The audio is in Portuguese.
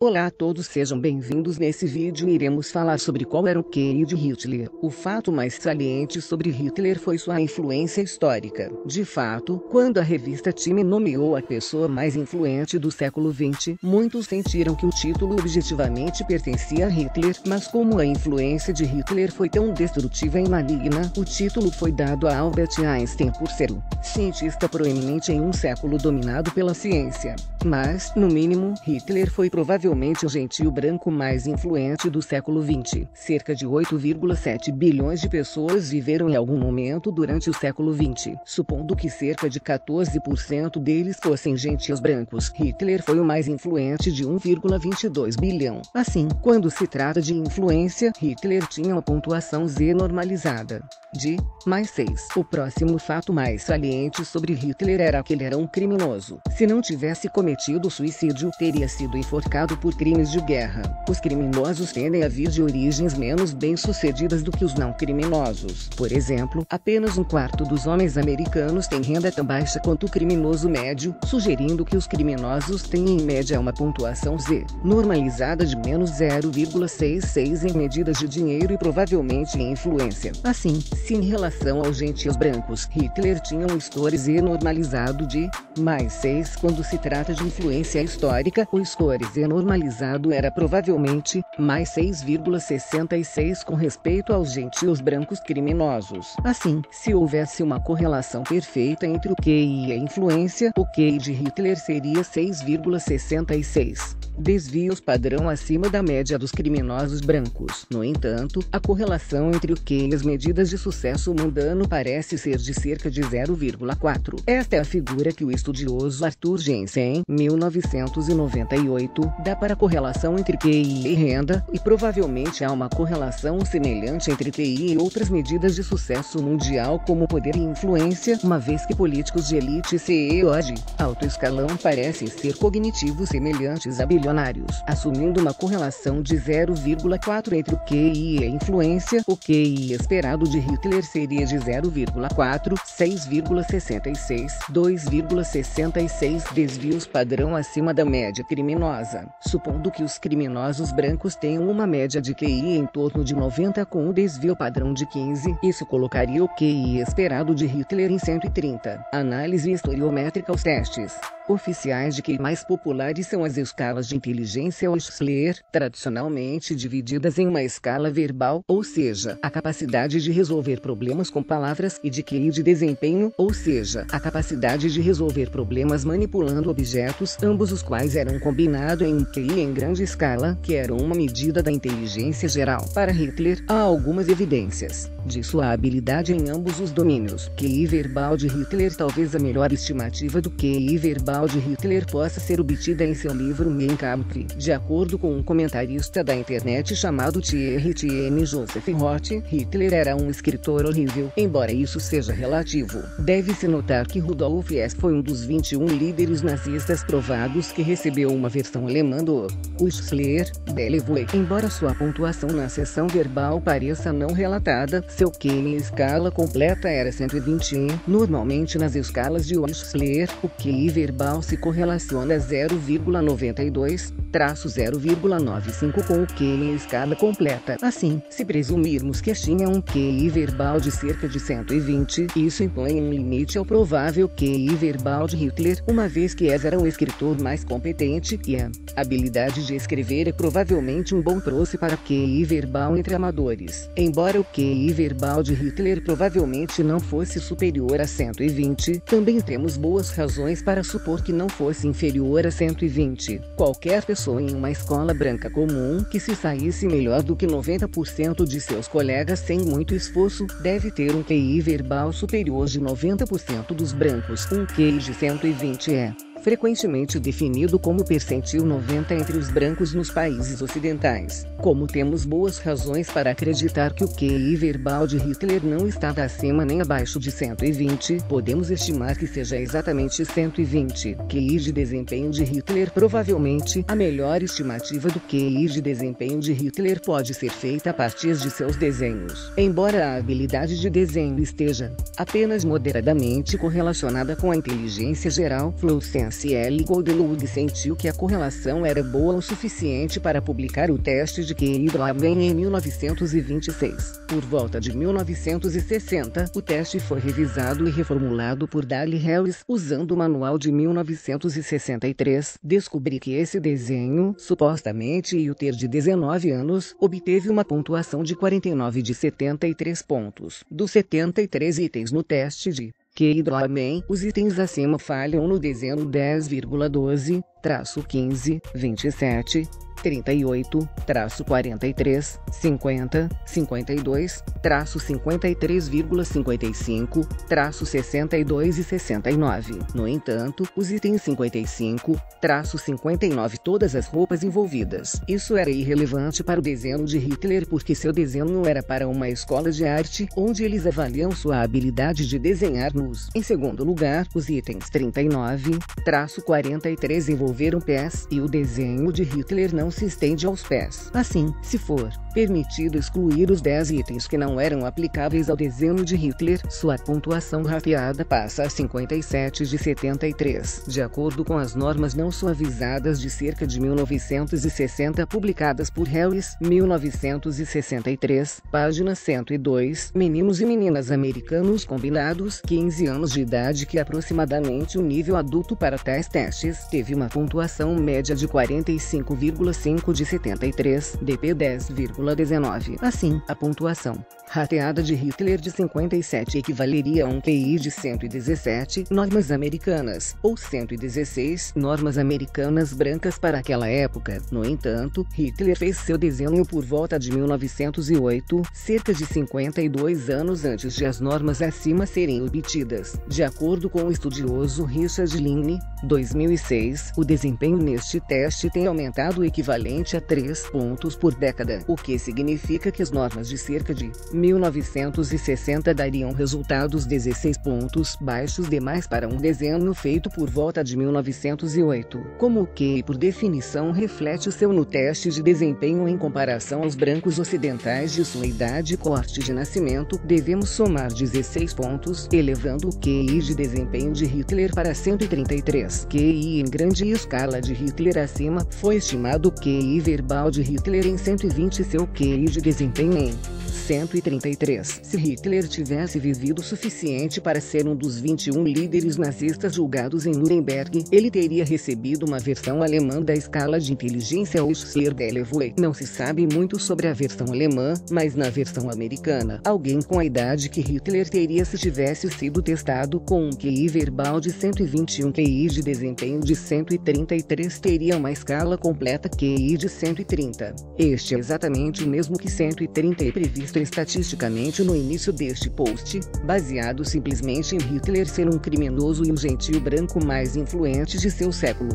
Olá a todos, sejam bem-vindos. Nesse vídeo iremos falar sobre qual era o QI de Hitler. O fato mais saliente sobre Hitler foi sua influência histórica. De fato, quando a revista Time nomeou a pessoa mais influente do século XX, muitos sentiram que o título objetivamente pertencia a Hitler, mas como a influência de Hitler foi tão destrutiva e maligna, o título foi dado a Albert Einstein por ser o cientista proeminente em um século dominado pela ciência. Mas, no mínimo, Hitler foi provavelmente o gentio branco mais influente do século XX. Cerca de 8,7 bilhões de pessoas viveram em algum momento durante o século XX. Supondo que cerca de 14% deles fossem gentios brancos, Hitler foi o mais influente de 1,22 bilhão. Assim, quando se trata de influência, Hitler tinha uma pontuação Z normalizada de +6. O próximo fato mais saliente sobre Hitler era que ele era um criminoso. Se não tivesse cometido suicídio, teria sido enforcado por crimes de guerra. Os criminosos tendem a vir de origens menos bem-sucedidas do que os não criminosos. Por exemplo, apenas um quarto dos homens americanos tem renda tão baixa quanto o criminoso médio, sugerindo que os criminosos têm em média uma pontuação Z normalizada de -0,66 em medidas de dinheiro e provavelmente em influência. Assim, se em relação aos gentios brancos, Hitler tinha um score Z normalizado de +6 quando se trata de influência histórica, o score Z normalizado era provavelmente +6,66 com respeito aos gentios brancos criminosos. Assim, se houvesse uma correlação perfeita entre o QI e a influência, o QI de Hitler seria 6,66. Desvios padrão acima da média dos criminosos brancos. No entanto, a correlação entre o QI e as medidas de sucesso mundano parece ser de cerca de 0,4. Esta é a figura que o estudioso Arthur Jensen, 1998, dá para a correlação entre QI e renda, e provavelmente há uma correlação semelhante entre QI e outras medidas de sucesso mundial como poder e influência, uma vez que políticos de elite e CEO de alto escalão parecem ser cognitivos semelhantes a bilionários. Assumindo uma correlação de 0,4 entre o QI e a influência, o QI esperado de Hitler seria de 0,4, 6,66, 2,66 desvios padrão acima da média criminosa. Supondo que os criminosos brancos tenham uma média de QI em torno de 90 com um desvio padrão de 15, isso colocaria o QI esperado de Hitler em 130. Análise historiométrica. Os testes oficiais de QI mais populares são as escalas de inteligência Wechsler, tradicionalmente divididas em uma escala verbal, ou seja, a capacidade de resolver problemas com palavras, e de QI de desempenho, ou seja, a capacidade de resolver problemas manipulando objetos, ambos os quais eram combinados em um QI em grande escala, que era uma medida da inteligência geral. Para Hitler, há algumas evidências de sua habilidade em ambos os domínios. QI verbal de Hitler. Talvez a melhor estimativa do QI verbal de Hitler possa ser obtida em seu livro Mein Kampf. De acordo com um comentarista da internet chamado Thierry Etienne Joseph Roth, Hitler era um escritor horrível, embora isso seja relativo. Deve-se notar que Rudolf Hess foi um dos 21 líderes nazistas provados que recebeu uma versão alemã do Wechsler, Bellevue. Embora sua pontuação na seção verbal pareça não relatada, seu QI em escala completa era 120. Normalmente nas escalas de Wechsler, o QI verbal se correlaciona a 0,92, 0,95 com o QI em escala completa. Assim, se presumirmos que tinha um QI verbal de cerca de 120, isso impõe um limite ao provável QI verbal de Hitler, uma vez que era um escritor mais competente, e a habilidade de escrever é provavelmente um bom troço para QI verbal entre amadores. Embora o QI verbal de Hitler provavelmente não fosse superior a 120, também temos boas razões para supor que não fosse inferior a 120. Qualquer pessoa em uma escola branca comum que se saísse melhor do que 90% de seus colegas sem muito esforço, deve ter um QI verbal superior de 90% dos brancos. Um QI de 120 é frequentemente definido como percentil 90 entre os brancos nos países ocidentais. Como temos boas razões para acreditar que o QI verbal de Hitler não estava acima nem abaixo de 120, podemos estimar que seja exatamente 120. QI de desempenho de Hitler. Provavelmente, a melhor estimativa do QI de desempenho de Hitler pode ser feita a partir de seus desenhos. Embora a habilidade de desenho esteja apenas moderadamente correlacionada com a inteligência geral, Fluorescence Marciele Goldelug sentiu que a correlação era boa o suficiente para publicar o teste de QI do Lamen em 1926. Por volta de 1960, o teste foi revisado e reformulado por Dale Harris, usando o manual de 1963. Descobri que esse desenho, supostamente ia ter de 19 anos, obteve uma pontuação de 49 de 73 pontos. Dos 73 itens no teste de QI do Lamen, os itens acima falham no desenho 10,12, traço 15, 27, 38, traço 43, 50, 52, traço 53,55, traço 62 e 69. No entanto, os itens 55, traço 59 todas as roupas envolvidas. Isso era irrelevante para o desenho de Hitler porque seu desenho era para uma escola de arte, onde eles avaliam sua habilidade de desenhar nus. Em segundo lugar, os itens 39, traço 43 envolveram pés, e o desenho de Hitler não se estende aos pés. Assim, se for permitido excluir os 10 itens que não eram aplicáveis ao desenho de Hitler, sua pontuação rateada passa a 57 de 73, de acordo com as normas não suavizadas de cerca de 1960 publicadas por Harris, 1963, página 102. Meninos e meninas americanos combinados, 15 anos de idade, que aproximadamente o nível adulto para tais testes, teve uma pontuação média de 45,5 de 73, DP 10,19. Assim, a pontuação rateada de Hitler de 57 equivaleria a um QI de 117 normas americanas, ou 116 normas americanas brancas para aquela época. No entanto, Hitler fez seu desenho por volta de 1908, cerca de 52 anos antes de as normas acima serem obtidas. De acordo com o estudioso Richard Linne, 2006, o desempenho neste teste tem aumentado o equivalente a 3 pontos por década, o que significa que as normas de cerca de 1960 dariam resultados 16 pontos baixos demais para um desenho feito por volta de 1908. Como o QI por definição reflete o seu no teste de desempenho em comparação aos brancos ocidentais de sua idade e corte de nascimento, devemos somar 16 pontos, elevando o QI de desempenho de Hitler para 133. QI em grande escala de Hitler acima, foi estimado o QI verbal de Hitler em 120 e seu QI de desempenho em 133. Se Hitler tivesse vivido o suficiente para ser um dos 21 líderes nazistas julgados em Nuremberg, ele teria recebido uma versão alemã da escala de inteligência Osler-Delevaux. Não se sabe muito sobre a versão alemã, mas na versão americana, alguém com a idade que Hitler teria se tivesse sido testado com um QI verbal de 121 QI de desempenho de 133 teria uma escala completa QI de 130. Este é exatamente o mesmo que 130 é previsto estatisticamente no início deste post, baseado simplesmente em Hitler ser um criminoso e um gentio branco mais influente de seu século.